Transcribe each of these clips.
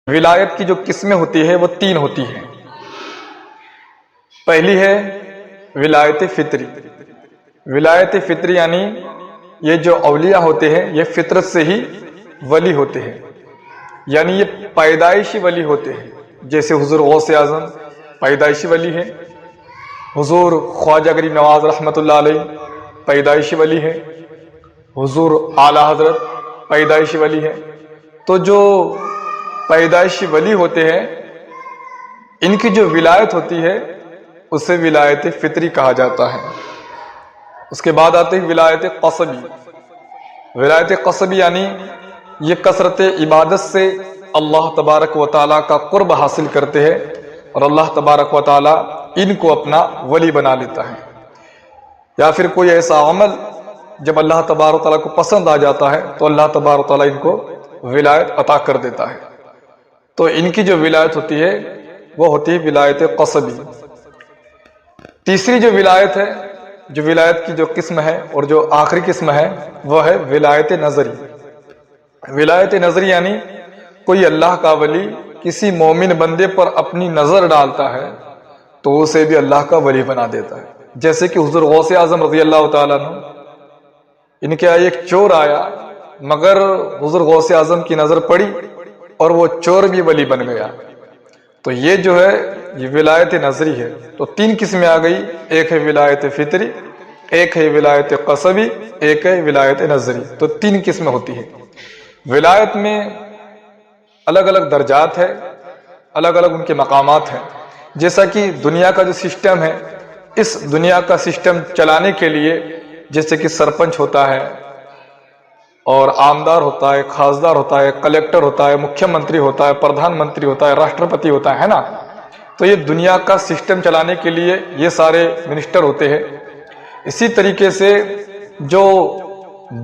ولایت کی جو قسمیں ہوتی ہے وہ تین ہوتی ہیں۔ پہلی ہے ولایت فطری۔ ولایت فطری یعنی یہ جو اولیاء ہوتے ہیں یہ فطرت سے ہی ولی ہوتے ہیں، یعنی یہ پیدائشی ولی ہوتے ہیں، جیسے حضور غوث اعظم پیدائشی ولی ہیں، حضور خواجہ غریب نواز رحمۃ اللہ علیہ پیدائشی ولی ہے، حضور اعلی حضرت پیدائشی ولی ہے۔ تو جو پیدائشی ولی ہوتے ہیں ان کی جو ولایت ہوتی ہے اسے ولایت فطری کہا جاتا ہے۔ اس کے بعد آتے ہیں ولایت قصبی۔ ولایت قصبی یعنی یہ کثرت عبادت سے اللہ تبارک و تعالیٰ کا قرب حاصل کرتے ہیں اور اللہ تبارک و تعالیٰ ان کو اپنا ولی بنا لیتا ہے، یا پھر کوئی ایسا عمل جب اللہ تبارک و تعالیٰ کو پسند آ جاتا ہے تو اللہ تبارک و تعالیٰ ان کو ولایت عطا کر دیتا ہے۔ تو ان کی جو ولایت ہوتی ہے وہ ہوتی ہے ولایت قصبی۔ تیسری جو ولایت ہے، جو ولایت کی جو قسم ہے اور جو آخری قسم ہے وہ ہے ولایت نظری۔ ولایت نظری یعنی کوئی اللہ کا ولی کسی مومن بندے پر اپنی نظر ڈالتا ہے تو اسے بھی اللہ کا ولی بنا دیتا ہے، جیسے کہ حضور غوث اعظم رضی اللہ تعالیٰ عنہ، ان کے ایک چور آیا مگر حضور غوث اعظم کی نظر پڑی اور وہ چور بھی ولی بن گیا۔ تو یہ جو ہے یہ ولایت نظری ہے۔ تو تین قسمیں آ گئی، ایک ہے ولایت فطری، ایک ہے ولایت قصبی، ایک ہے ولایت نظری۔ تو تین قسمیں ہوتی ہیں۔ ولایت میں الگ الگ درجات ہے، الگ الگ ان کے مقامات ہیں۔ جیسا کہ دنیا کا جو سسٹم ہے، اس دنیا کا سسٹم چلانے کے لیے جیسے کہ سرپنچ ہوتا ہے اور عامدار ہوتا ہے، خاصدار ہوتا ہے، کلیکٹر ہوتا ہے، مکھیہ منتری ہوتا ہے، پردھان منتری ہوتا ہے، راشٹرپتی ہوتا ہے نا۔ تو یہ دنیا کا سسٹم چلانے کے لیے یہ سارے منسٹر ہوتے ہیں۔ اسی طریقے سے جو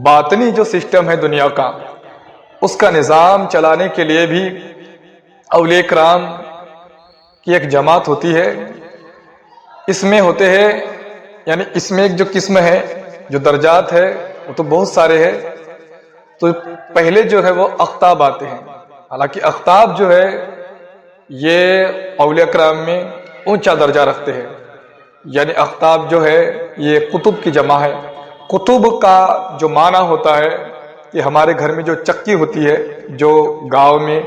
باطنی جو سسٹم ہے دنیا کا، اس کا نظام چلانے کے لیے بھی اولیاء کرام کی ایک جماعت ہوتی ہے۔ اس میں ہوتے ہیں، یعنی اس میں ایک جو قسم ہے، جو درجات ہے وہ تو بہت سارے ہیں۔ تو پہلے جو ہے وہ اقطاب آتے ہیں۔ حالانکہ اقطاب جو ہے یہ اولیاء کرام میں اونچا درجہ رکھتے ہیں، یعنی اقطاب جو ہے یہ قطب کی جمع ہے۔ قطب کا جو معنی ہوتا ہے کہ ہمارے گھر میں جو چکی ہوتی ہے، جو گاؤں میں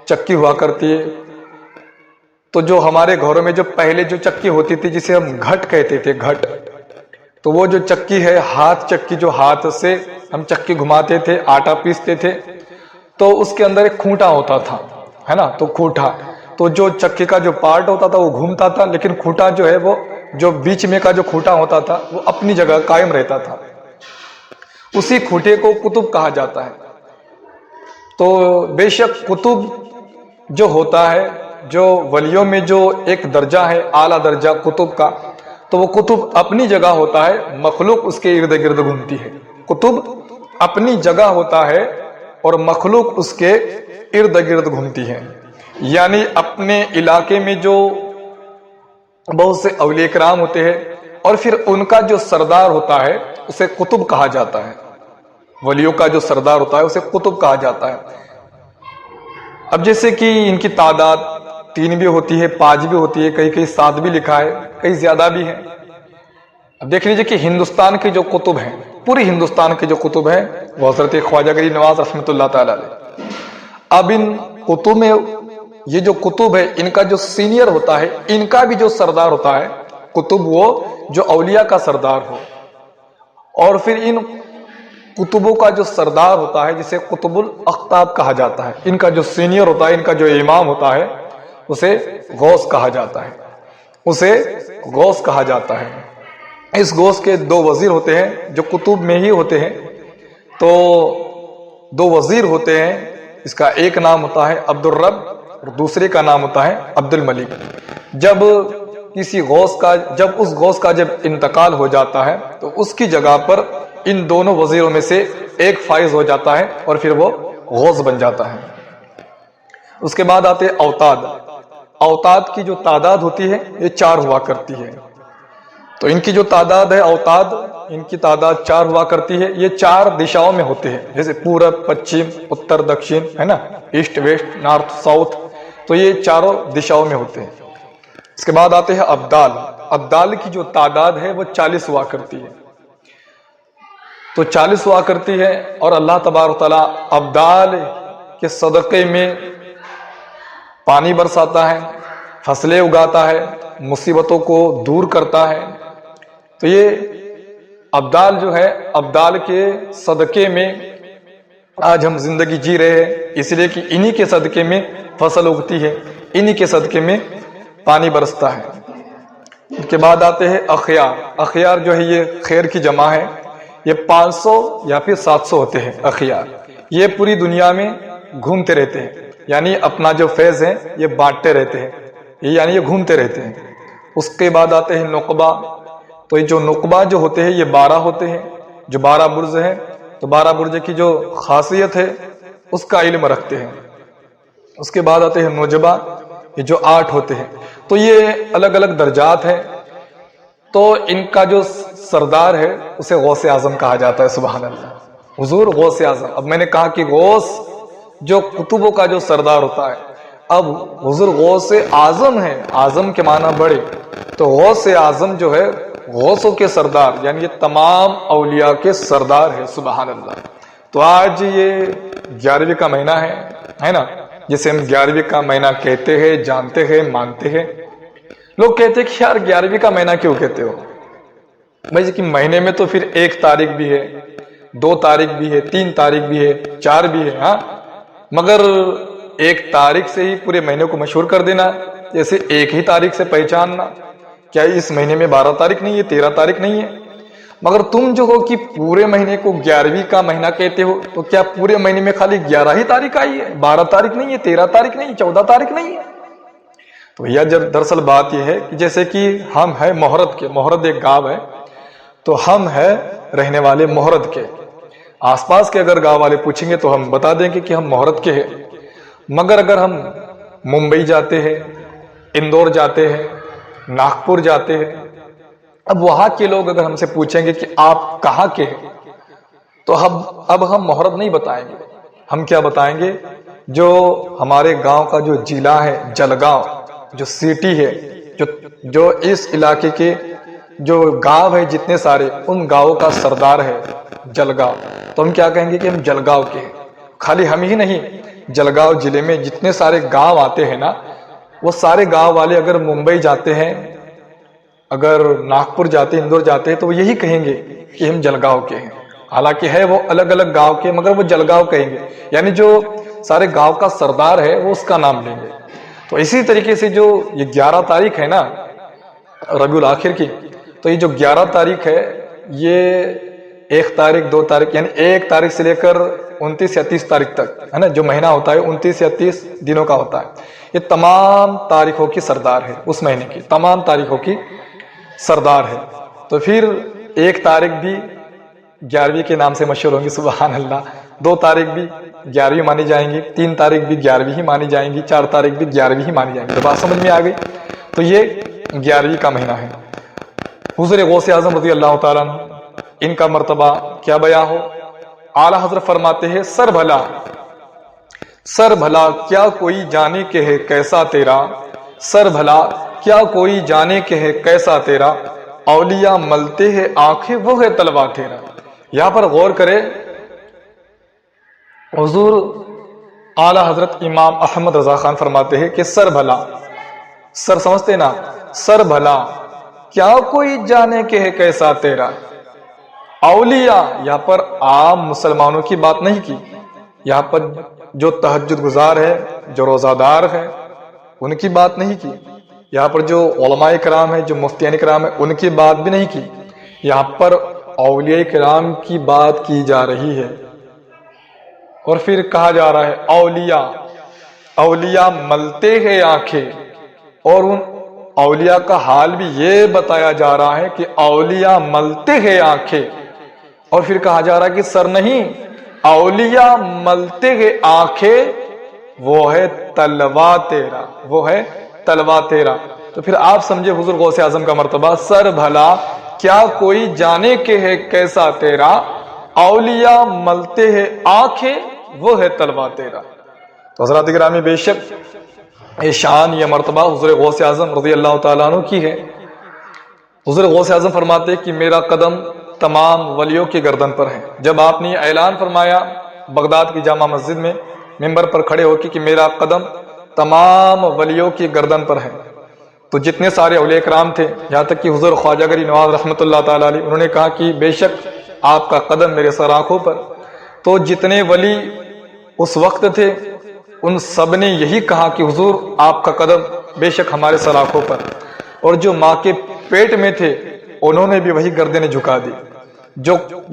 چکی ہوا کرتی ہے، تو جو ہمارے گھروں میں جو پہلے جو چکی ہوتی تھی جسے ہم گھٹ کہتے تھے، گھٹ، تو وہ جو چکی ہے ہاتھ چکی، جو ہاتھ سے ہم چکی گھماتے تھے، آٹا پیستے تھے، تو اس کے اندر ایک کھوٹا ہوتا تھا، ہے نا۔ تو کھوٹا، تو جو چکی کا جو پارٹ ہوتا تھا وہ گھومتا تھا، لیکن کھوٹا جو ہے وہ جو بیچ میں کا جو کھوٹا ہوتا تھا وہ اپنی جگہ قائم رہتا تھا۔ اسی کھوٹے کو قطب کہا جاتا ہے۔ تو بے شک قطب جو ہوتا ہے، جو ولیوں میں جو ایک درجہ ہے اعلیٰ درجہ قطب کا، تو وہ قطب اپنی جگہ ہوتا ہے، مخلوق اس کے ارد گرد گھومتی ہے۔ قطب اپنی جگہ ہوتا ہے اور مخلوق اس کے ارد گرد گھومتی ہے، یعنی اپنے علاقے میں جو بہت سے اولیاء کرام ہوتے ہیں اور پھر ان کا جو سردار ہوتا ہے اسے قطب کہا جاتا ہے۔ ولیوں کا جو سردار ہوتا ہے اسے قطب کہا جاتا ہے۔ اب جیسے کہ ان کی تعداد 3 بھی ہوتی ہے، 5 بھی ہوتی ہے، کئی کئی 7 بھی لکھا ہے، کئی زیادہ بھی ہے۔ اب دیکھ لیجئے کہ ہندوستان کے جو قطب ہیں، پوری ہندوستان کے جو قطب ہیں وہ حضرت خواجہ غریب نواز رحمۃ اللہ تعالی علیہ۔ اب ان قطب میں یہ جو قطب ہے ان کا جو سینئر ہوتا ہے، ان کا بھی جو سردار ہوتا ہے قطب، وہ جو اولیاء کا سردار ہو، اور پھر ان قطبوں کا جو سردار ہوتا ہے جسے قطب الاقطاب کہا جاتا ہے، ان کا جو سینئر ہوتا ہے، ان کا جو امام ہوتا ہے اسے غوث کہا جاتا ہے، اسے غوث کہا جاتا ہے۔ اس غوث کے 2 وزیر ہوتے ہیں جو قطب میں ہی ہوتے ہیں۔ تو 2 وزیر ہوتے ہیں، اس کا ایک نام ہوتا ہے عبد الرب اور دوسرے کا نام ہوتا ہے عبد الملک۔ جب کسی غوث کا جب انتقال ہو جاتا ہے تو اس کی جگہ پر ان دونوں وزیروں میں سے ایک فائز ہو جاتا ہے اور پھر وہ غوث بن جاتا ہے۔ اس کے بعد آتے اوتاد۔ اوتاد کی جو تعداد ہوتی ہے یہ 4 ہوا کرتی ہے۔ تو ان کی جو تعداد ہے اوتاد ان کی تعداد 4 ہوا کرتی ہے. یہ 4 دشاؤں میں ہوتے ہیں، جیسے پورب، پچھم، اتر، دکشن، ہے نا، ایسٹ ویسٹ، نارتھ ساؤتھ. تو یہ چاروں دشاؤں میں ہوتے ہیں. اس کے بعد آتے ہیں ابدال. ابدال کی جو تعداد ہے وہ 40 ہوا کرتی ہے. تو 40 ہوا کرتی ہے، اور اللہ تبارک تعالیٰ ابدال کے صدقے میں پانی برساتا ہے، فصلیں اگاتا ہے، مصیبتوں کو دور کرتا ہے. تو یہ ابدال جو ہے، ابدال کے صدقے میں آج ہم زندگی جی رہے ہیں، اس لیے کہ انہی کے صدقے میں فصل اگتی ہے، انہی کے صدقے میں پانی برستا ہے. اس کے بعد آتے ہیں اخیار. اخیار جو ہے یہ خیر کی جمع ہے. یہ 500 یا پھر 700 ہوتے ہیں اخیار. یہ پوری دنیا میں گھومتے رہتے ہیں، یعنی اپنا جو فیض ہے یہ بانٹتے رہتے ہیں، یعنی یہ گھومتے رہتے ہیں. اس کے بعد آتے ہیں نقبہ. تو یہ جو نقبہ جو ہوتے ہیں یہ 12 ہوتے ہیں، جو 12 برج ہیں. تو 12 برج کی جو خاصیت ہے اس کا علم رکھتے ہیں. اس کے بعد آتے ہیں نجبہ، یہ جو 8 ہوتے ہیں. تو یہ الگ الگ درجات ہیں. تو ان کا جو سردار ہے اسے غوث اعظم کہا جاتا ہے. سبحان اللہ، حضور غوث اعظم. اب میں نے کہا کہ غوث جو قطبوں کا جو سردار ہوتا ہے، اب حضور غوث اعظم ہے، اعظم کے معنی بڑے. تو غوث اعظم جو ہے غوثوں کے سردار، یعنی یہ تمام اولیاء کے سردار ہے. سبحان اللہ. تو آج یہ 11ویں کا مہینہ ہے نا، جسے ہم 11ویں کا مہینہ کہتے ہیں، جانتے ہیں، مانتے ہیں. لوگ کہتے ہیں کہ یار 11ویں کا مہینہ کیوں کہتے ہو بھائی؟ کہ مہینے میں تو پھر 1 تاریخ بھی ہے، 2 تاریخ بھی ہے، 3 تاریخ بھی ہے، 4 بھی ہے. ہاں، مگر 1 تاریخ سے ہی پورے مہینے کو مشہور کر دینا، جیسے 1 ہی تاریخ سے پہچاننا. کیا اس مہینے میں 12 تاریخ نہیں ہے، 13 تاریخ نہیں ہے؟ مگر تم جو ہو کہ پورے مہینے کو 11ویں کا مہینہ کہتے ہو، تو کیا پورے مہینے میں خالی 11 ہی تاریخ آئی ہے؟ 12 تاریخ نہیں ہے، 13 تاریخ نہیں ہے، 14 تاریخ نہیں ہے؟ تو یہ دراصل بات یہ ہے کہ جیسے کہ ہم ہے محرد کے، محرد ایک گاؤں ہے، تو ہم ہے رہنے والے محرد کے. آس پاس کے اگر گاؤں والے پوچھیں گے تو ہم بتا دیں گے کہ ہم محرد کے ہیں. مگر اگر ہم ممبئی جاتے ہیں، اندور جاتے ہیں، ناگپور جاتے ہیں، اب وہاں کے لوگ اگر ہم سے پوچھیں گے کہ آپ کہاں کے ہیں، تو اب ہم محرد نہیں بتائیں گے. ہم کیا بتائیں گے؟ جو ہمارے گاؤں کا جو ضلع ہے، جلگاؤں، جو سٹی ہے، جو اس علاقے کے جو گاؤں ہے جتنے سارے، ان گاؤں کا سردار ہے جلگاؤں. تو ہم کیا کہیں گے کہ ہم جلگاؤں کے ہیں. خالی ہم ہی نہیں، جلگاؤں ضلع میں جتنے سارے گاؤں آتے ہیں نا، وہ سارے گاؤں والے اگر ممبئی جاتے ہیں، اگر ناگپور جاتے ہیں، اندور جاتے ہیں، تو وہ یہی کہیں گے کہ ہم جلگاؤں کے ہیں. حالانکہ ہے وہ الگ الگ گاؤں کے، مگر وہ جلگاؤں کہیں گے. یعنی جو سارے گاؤں کا سردار ہے وہ اس کا نام لیں گے. تو اسی طریقے سے جو یہ 11 تاریخ ہے نا ربیع الاخر کی، تو یہ جو 11 تاریخ ہے، یہ 1 تاریخ 2 تاریخ یعنی 1 تاریخ سے لے کر 29 یا 30 تاریخ تک ہے نا، جو مہینہ ہوتا ہے 29 یا 30 دنوں کا ہوتا ہے. یہ تمام تاریخوں کی سردار ہے، اس مہینے کی تمام تاریخوں کی سردار ہے. تو پھر 1 تاریخ بھی 11ویں کے نام سے مشہور ہوں گی. سبحان اللہ. 2 تاریخ بھی 11ویں مانی جائیں گی، 3 تاریخ بھی 11ویں ہی مانی جائیں گی، 4 تاریخ بھی 11ویں ہی مانی جائیں گی. تو بات سمجھ میں آ گئی. تو یہ 11ویں کا مہینہ ہے. حضور غوث اعظم رضی اللہ تعالیٰ عنہ، ان کا مرتبہ کیا بیان ہو. اعلیٰ حضرت فرماتے ہیں، سر بھلا کیا کوئی جانے کے ہے کیسا تیرا، سر بھلا کیا کوئی جانے کے ہے کیسا تیرا، اولیاء ملتے ہیں آنکھیں وہ ہے طلبہ تیرا. یہاں پر غور کرے، حضور اعلیٰ حضرت امام احمد رضا خان فرماتے ہیں کہ سر بھلا، سر سمجھتے نا، سر بھلا کیا کوئی جانے کے ہے کیسا تیرا. اولیاء یہاں پر عام مسلمانوں کی بات نہیں کی، یہاں پر جو تہجد گزار ہے، جو روزہ دار ہے، ان کی بات نہیں کی. یہاں پر جو علماء کرام ہے، جو مفتیان کرام ہے، ان کی بات بھی نہیں کی. یہاں پر اولیاء کرام کی بات کی جا رہی ہے. اور پھر کہا جا رہا ہے اولیاء ملتے ہیں آنکھیں، اور ان اولیاء کا حال بھی یہ بتایا جا رہا ہے کہ اولیاء ملتے ہیں آنکھیں. اور پھر کہا جا رہا ہے کہ سر نہیں، اولیاء ملتے ہیں آنکھیں وہ ہے تلوا تیرا، وہ ہے تلوا تیرا. تو پھر آپ سمجھے حضور غوث اعظم کا مرتبہ، سر بھلا کیا کوئی جانے کے ہے کیسا تیرا، اولیاء ملتے ہیں آنکھیں وہ ہے طلبہ تیرا۔ تو حضرات گرامی، بے شک یہ شان، یہ مرتبہ حضور غوث اعظم رضی اللہ تعالیٰ عنہ کی ہے۔ حضور غوث اعظم فرماتے کہ میرا قدم تمام ولیوں کی گردن پر ہے۔ جب آپ نے اعلان فرمایا بغداد کی جامع مسجد میں ممبر پر کھڑے ہو کے کہ میرا قدم تمام ولیوں کی گردن پر ہے، تو جتنے سارے اولیاء کرام تھے، یہاں تک کہ حضور خواجہ گری نواز رحمۃ اللہ تعالیٰ علیہ، انہوں نے کہا کہ بے شک آپ کا قدم میرے سر آنکھوں پر۔ تو جتنے ولی اس وقت تھے ان سب نے یہی کہا کہ حضور آپ کا قدم بے شک ہمارے سر آنکھوں پر۔ اور جو ماں کے پیٹ میں تھے انہوں نے بھی وہی گردنیں جھکا دی۔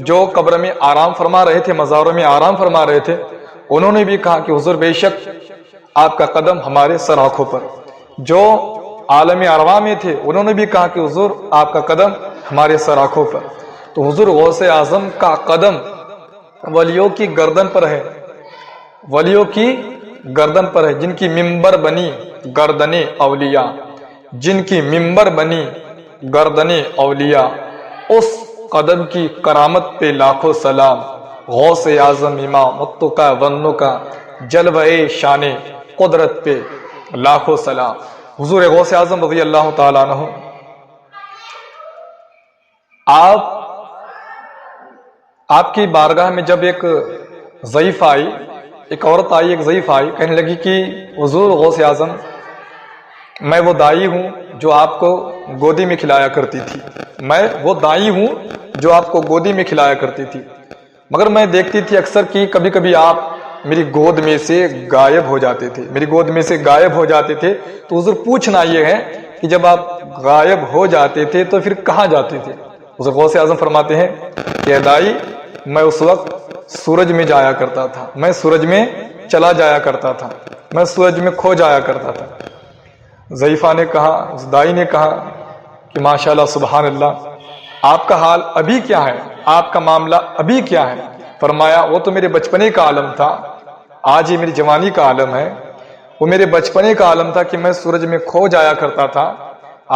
جو قبر میں آرام فرما رہے تھے، مزاروں میں آرام فرما رہے تھے، انہوں نے بھی کہا کہ حضور بے شک آپ کا قدم ہمارے سر آنکھوں پر۔ جو عالم ارواح میں تھے انہوں نے بھی کہا کہ حضور آپ کا قدم ہمارے سر آنکھوں پر۔ تو حضور غوث اعظم کا قدم ولیوں کی گردن پر ہے، ولیوں کی گردن پر ہے، جن کی ممبر بنی گردنیں اولیاء، جن کی ممبر بنی گردنیں اولیاء، اس قدم کی کرامت پہ لاکھوں سلام۔ غوث اعظم امام متو کا ونو کا جلوہ شان قدرت پہ لاکھوں سلام۔ حضور غوث اعظم رضی اللہ تعالیٰ عنہ، آپ کی بارگاہ میں جب ایک ضعیف آئی، ایک عورت آئی، ایک ضعیف آئی، کہنے لگی کہ حضور غوث اعظم میں وہ دائی ہوں جو آپ کو گودی میں کھلایا کرتی تھی، میں وہ دائی ہوں جو آپ کو گودی میں کھلایا کرتی تھی، مگر میں دیکھتی تھی اکثر کہ کبھی کبھی آپ میری گود میں سے غائب ہو جاتے تھے، میری گود میں سے غائب ہو جاتے تھے۔ تو حضور پوچھنا یہ ہے کہ جب آپ غائب ہو جاتے تھے تو پھر کہاں جاتے تھے؟ حضور غوث اعظم فرماتے ہیں کہ دائی میں اس وقت سورج میں جایا کرتا تھا، میں سورج میں چلا جایا کرتا تھا، میں سورج میں کھو جایا کرتا تھا۔ ضعیفہ نے کہا، اس دائی نے کہا کہ ماشاءاللہ سبحان اللہ، آپ کا حال ابھی کیا ہے، آپ کا معاملہ ابھی کیا ہے؟ فرمایا وہ تو میرے بچپنے کا عالم تھا، آج یہ میری جوانی کا عالم ہے۔ وہ میرے بچپنے کا عالم تھا کہ میں سورج میں کھو جایا کرتا تھا،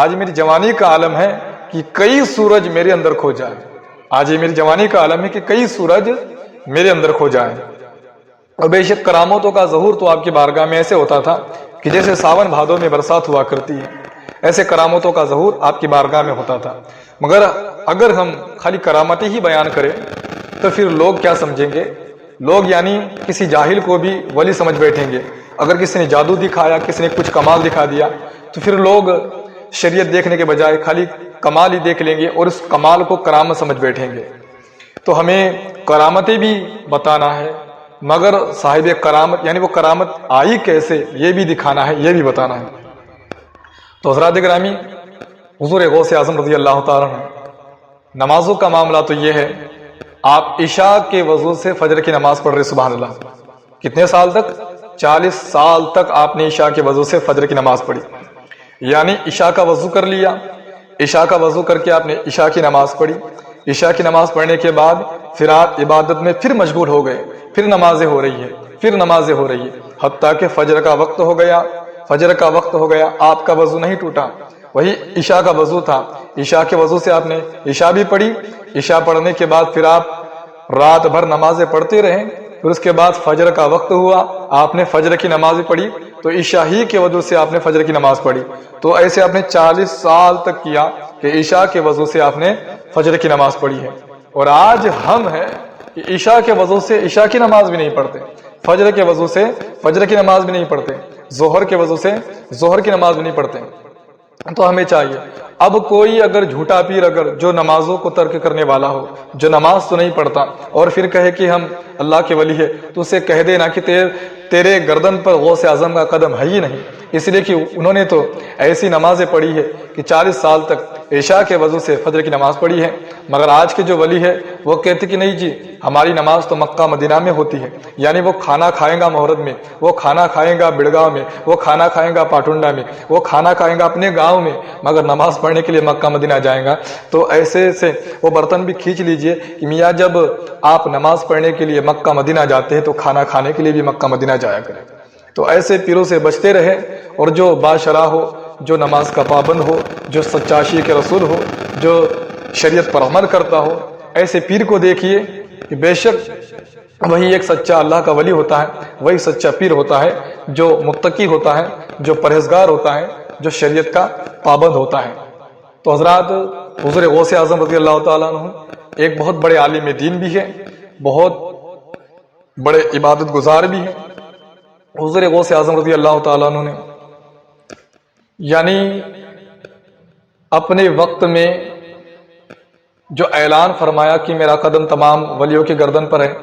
آج میری جوانی کا عالم ہے کہ کئی سورج میرے اندر کھو جائے، آج یہ میری جوانی کا عالم ہے کہ کئی سورج میرے اندر کھو جائیں۔ اور بے شک کرامتوں کا ظہور تو آپ کی بارگاہ میں ایسے ہوتا تھا کہ جیسے ساون بھادو میں برسات ہوا کرتی ہے، ایسے کرامتوں کا ظہور آپ کی بارگاہ میں ہوتا تھا۔ مگر اگر ہم خالی کرامتیں ہی بیان کریں تو پھر لوگ کیا سمجھیں گے؟ لوگ یعنی کسی جاہل کو بھی ولی سمجھ بیٹھیں گے۔ اگر کسی نے جادو دکھایا، کسی نے کچھ کمال دکھا دیا تو پھر لوگ شریعت دیکھنے کے بجائے خالی کمال ہی دیکھ لیں گے اور اس کمال کو کرامت سمجھ بیٹھیں گے۔ تو ہمیں کرامتیں بھی بتانا ہے، مگر صاحب کرامت یعنی وہ کرامت آئی کیسے یہ بھی دکھانا ہے، یہ بھی بتانا ہے۔ تو حضرات گرامی، حضور غوث اعظم رضی اللہ تعالیٰ عنہ، نمازوں کا معاملہ تو یہ ہے، آپ عشاء کے وضو سے فجر کی نماز پڑھ رہے، سبحان اللہ۔ کتنے سال تک؟ 40 سال تک آپ نے عشاء کے وضو سے فجر کی نماز پڑھی، یعنی عشاء کا وضو کر لیا، عشاء کا وضو کر کے آپ نے عشاء کی نماز پڑھی، عشاء کی نماز پڑھنے کے بعد پھر آپ عبادت میں پھر مشغول ہو گئے، پھر نمازیں ہو رہی ہے، پھر نمازیں ہو رہی ہے، حتیٰ کہ فجر کا وقت ہو گیا، فجر کا وقت ہو گیا، آپ کا وضو نہیں ٹوٹا، وہی عشاء کا وضو تھا، عشاء کے وضو سے آپ نے عشاء بھی پڑھی، عشاء پڑھنے کے بعد پھر آپ رات بھر نمازیں پڑھتے رہے، پھر اس کے بعد فجر کا وقت ہوا، آپ نے فجر کی نماز پڑھی، تو عشاء ہی کے وضو سے آپ نے فجر کی نماز پڑھی۔ تو ایسے آپ نے 40 سال تک کیا کہ عشاء کے وضو سے آپ نے فجر کی نماز پڑھی ہے۔ اور آج ہم ہیں کہ عشاء کے وضو سے عشاء کی نماز بھی نہیں پڑھتے، فجر کے وضو سے فجر کی نماز بھی نہیں پڑھتے، ظہر کے وضو سے ظہر کی نماز بھی نہیں پڑھتے۔ تو ہمیں چاہیے اب کوئی اگر جھوٹا پیر اگر جو نمازوں کو ترک کرنے والا ہو، جو نماز تو نہیں پڑھتا اور پھر کہے کہ ہم اللہ کے ولی ہے، تو اسے کہہ دینا کہ تیرے گردن پر غوث اعظم کا قدم ہے ہی نہیں، اس لیے کہ انہوں نے تو ایسی نمازیں پڑھی ہے کہ 40 سال تک عشاء کے وضو سے فجر کی نماز پڑھی ہے، مگر آج کے جو ولی ہے وہ کہتے کہ نہیں جی ہماری نماز تو مکہ مدینہ میں ہوتی ہے، یعنی وہ کھانا کھائے گا محرم میں، وہ کھانا کھائے گا بڑگاؤں میں، وہ کھانا کھائے گا پاٹنڈا میں، وہ کھانا کھائے گا اپنے گاؤں میں، مگر نماز پڑھنے کے لیے مکہ مدینہ جائیں گا۔ تو ایسے سے وہ برتن بھی کھینچ لیجئے کہ میاں جب آپ نماز پڑھنے کے لیے مکہ مدینہ جاتے ہیں تو کھانا کھانے کے لیے بھی مکہ مدینہ جایا کریں۔ تو ایسے پیروں سے بچتے رہے، اور جو باشرح ہو، جو نماز کا پابند ہو، جو سچاشی کے رسول ہو، جو شریعت پر عمل کرتا ہو، ایسے پیر کو دیکھیے کہ بے شک وہی ایک سچا اللہ کا ولی ہوتا ہے، وہی سچا پیر ہوتا ہے جو متقی ہوتا ہے، جو پرہیزگار ہوتا ہے، جو شریعت کا پابند ہوتا ہے۔ تو حضرات، حضور غوث اعظم رضی اللہ تعالیٰ عنہ ایک بہت بڑے عالم دین بھی ہے، بہت بڑے عبادت گزار بھی ہیں۔ حضور غوث اعظم رضی اللہ تعالیٰ عنہ نے یعنی اپنے وقت میں جو اعلان فرمایا کہ میرا قدم تمام ولیوں کی گردن پر ہے،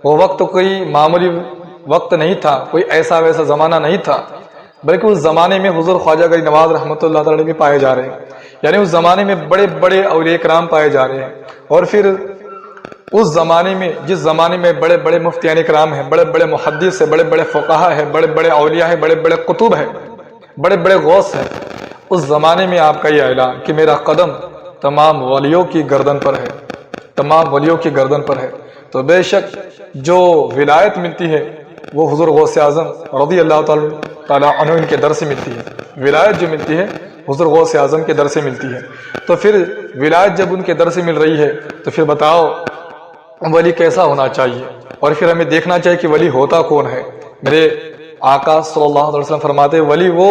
وہ وقت کوئی معمولی وقت نہیں تھا، کوئی ایسا ویسا زمانہ نہیں تھا، بلکہ اس زمانے میں حضور خواجہ غریب نواز رحمۃ اللہ تعالی بھی پائے جا رہے ہیں۔ یعنی اس زمانے میں بڑے بڑے اولیاء کرام پائے جا رہے ہیں، اور پھر اس زمانے میں جس زمانے میں بڑے بڑے مفتیان کرام ہیں، بڑے بڑے محدث ہیں، بڑے بڑے فقہا ہیں، بڑے بڑے اولیاء ہیں، بڑے بڑے قطب ہیں، بڑے بڑے غوث ہیں، اس زمانے میں آپ کا یہ اعلان کہ میرا قدم تمام ولیوں کی گردن پر ہے، تمام ولیوں کی گردن پر ہے، تو بے شک جو ولایت ملتی ہے وہ حضور غوث اعظم رضی اللہ تعالیٰ عنہ ان کے در سے ملتی ہے۔ ولایت جو ملتی ہے حضور غوث اعظم کے در سے ملتی ہے۔ تو پھر ولایت جب ان کے در سے مل رہی ہے تو پھر بتاؤ ولی کیسا ہونا چاہیے، اور پھر ہمیں دیکھنا چاہیے کہ ولی ہوتا کون ہے۔ میرے آقا صلی اللہ علیہ وسلم فرماتے ولی وہ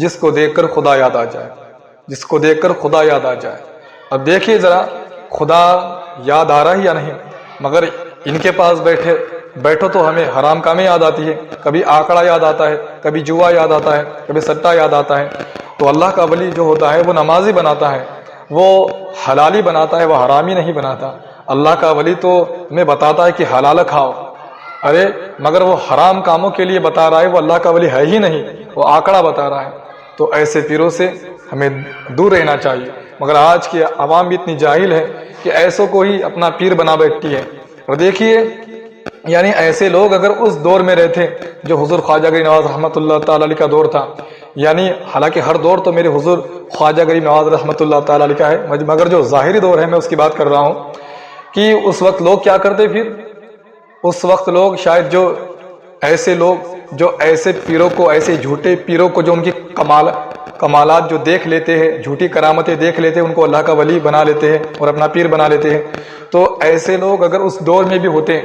جس کو دیکھ کر خدا یاد آ جائے، جس کو دیکھ کر خدا یاد آ جائے۔ اب دیکھیے ذرا خدا یاد آ رہا ہے یا نہیں، مگر ان کے پاس بیٹھو تو ہمیں حرام کامیں یاد آتی ہے، کبھی آکڑا یاد آتا ہے، کبھی جوا یاد آتا ہے، کبھی سٹا یاد آتا ہے۔ تو اللہ کا ولی جو ہوتا ہے وہ نمازی بناتا ہے، وہ حلالی بناتا ہے، وہ حرامی نہیں بناتا۔ اللہ کا ولی تو ہمیں بتاتا ہے کہ حلال کھاؤ، ارے مگر وہ حرام کاموں کے لیے بتا رہا ہے، وہ اللہ کا ولی ہے ہی نہیں، وہ آکڑا بتا رہا ہے۔ تو ایسے پیروں سے ہمیں دور رہنا چاہیے، مگر آج کی عوام بھی اتنی جاہل ہے کہ ایسوں کو ہی اپنا پیر بنا بیٹھتی ہے۔ اور دیکھیے یعنی ایسے لوگ اگر اس دور میں رہتے جو حضور خواجہ غریب نواز رحمۃ اللہ تعالی علیہ کا دور تھا، یعنی حالانکہ ہر دور تو میرے حضور خواجہ غریب نواز رحمۃ اللہ تعالی علیہ کا ہے، مگر جو ظاہری دور ہے میں اس کی بات کر رہا ہوں کہ اس وقت لوگ کیا کرتے، پھر اس وقت لوگ شاید جو ایسے لوگ جو ایسے پیروں کو، ایسے جھوٹے پیروں کو جو ان کی کمالات جو دیکھ لیتے ہیں، جھوٹی کرامتیں دیکھ لیتے ہیں، ان کو اللہ کا ولی بنا لیتے ہیں اور اپنا پیر بنا لیتے ہیں۔ تو ایسے لوگ اگر اس دور میں بھی ہوتے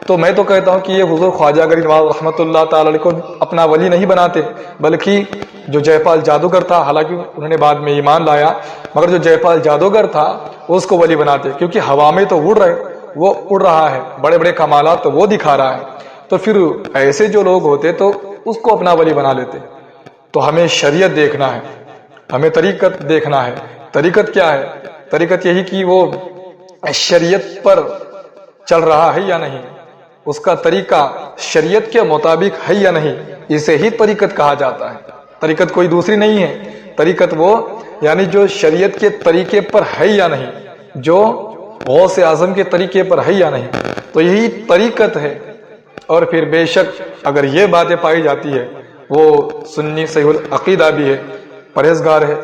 تو میں تو کہتا ہوں کہ یہ حضور خواجہ غریب نواز رحمۃ اللہ تعالی علیہ کو اپنا ولی نہیں بناتے، بلکہ جو جے پال جادوگر تھا، حالانکہ انہوں نے بعد میں ایمان لایا، مگر جو جے پال جادوگر تھا اس کو ولی بناتے، کیونکہ ہوا میں تو وہ اڑ رہا ہے، بڑے بڑے کمالات تو وہ دکھا رہا ہے، تو پھر ایسے جو لوگ ہوتے تو اس کو اپنا ولی بنا لیتے۔ تو ہمیں شریعت دیکھنا ہے، ہمیں طریقت دیکھنا ہے۔ طریقت کیا ہے؟ طریقت یہی کہ وہ شریعت پر چل رہا ہے یا نہیں، اس کا طریقہ شریعت کے مطابق ہے یا نہیں، اسے ہی طریقت کہا جاتا ہے۔ طریقت کوئی دوسری نہیں ہے، طریقت وہ یعنی جو شریعت کے طریقے پر ہے یا نہیں، جو غوث اعظم کے طریقے پر ہے یا نہیں، تو یہی طریقت ہے۔ اور پھر بے شک اگر یہ باتیں پائی جاتی ہے، وہ سنی صحیح العقیدہ بھی ہے، پرہیزگار ہے،